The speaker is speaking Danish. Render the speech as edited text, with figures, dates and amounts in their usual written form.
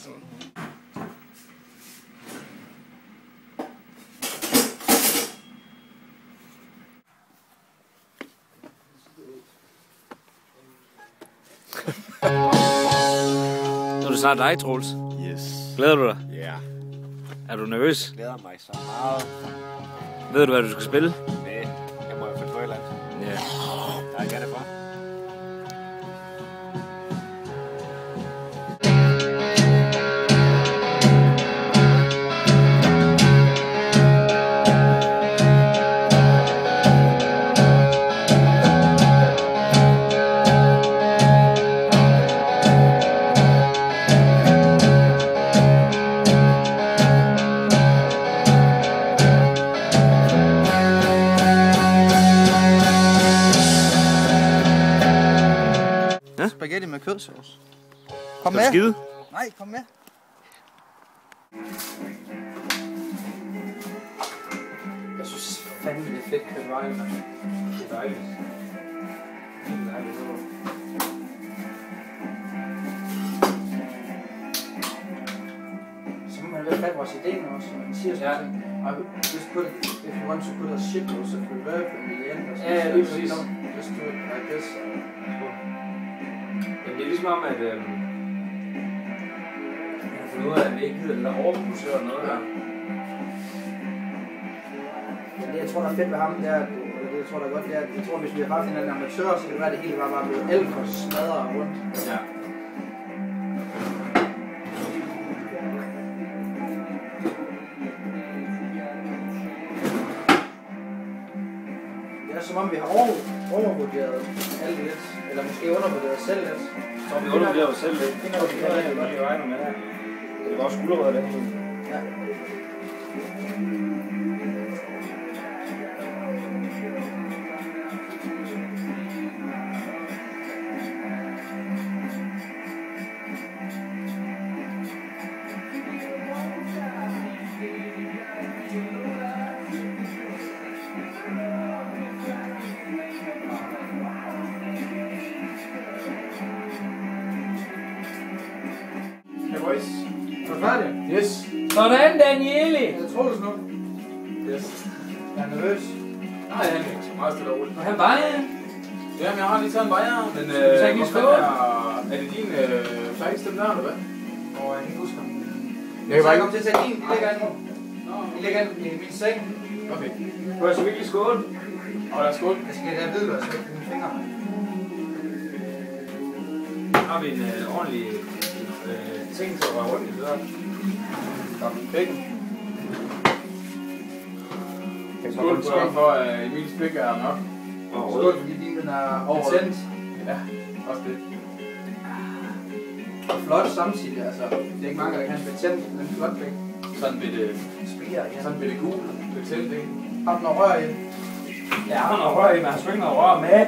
Nu er det snart dig, Troels. Yes. Glæder du dig? Ja. Yeah. Er du nervøs? Jeg glæder mig så meget. Ved du, hvad du skal spille? Nej, jeg må jo finde på et eller andet. Ja. Der er ikke andet for. Spaghetti med kødsauce. Kom med. Skide? Nej, kom med. Jeg synes fandme det er fedt købt vej, mand. Det er dejligt. Så må man vel fatte vores idé nu, som man siger sådan ting. Just put it, if you want to put a shit loads of reverb in the end, or ja, det er præcis. Just do it like this. Jamen, det er ligesom om, at jeg har fundet ud af, at vi ikke gider det der overproduceret noget der. Men det, jeg tror, der er fedt ved ham, det er, det jeg tror, der er godt, det er, jeg tror, hvis vi har haft en anden amatør, så det var det hele bare blevet alt for smadret rundt. Ja. Det er som om, vi har overvurderet alt lidt, eller måske undervurderet selv lidt. Så vi undervurderer os selv lidt. Det tror vi heller ikke, hvad vi regner med her. Det var også skulderød det hele. Ja. Hey boys. Er du færdig? Yes. Sådan, Daniele! Jeg tror det nu. Yes. Jeg er nervøs. Nej, han er ikke så meget stille og roligt. Og han vejer. Jamen, jeg har lige taget en bajer, men vi så ikke lige skål? er det din færdigstemme der, eller hvad? Og jeg kan ikke huske ham. Jeg kan bare ikke. Kom til at tage din. I lægger den. I lægger den i min seng. Okay. Du har så virkelig skål. Og der er skål. Jeg skal have hvidløg, så jeg kan mine fingre. Har vi en ordentlig ting til at røre rundt i det der. Kom, bækken. Skål for, at Emils pik er nok. Skål, fordi din den er betændt. Ja, også det. Og flot samtidig, altså. Det er ikke mange, der kan have betændt, men flot pik. Sådan ved det, Spiger igen. sådan ved det gul. Betændt, ikke? Har du noget rør i? Ja, han har rør i, men han har sgu ikke noget rør med.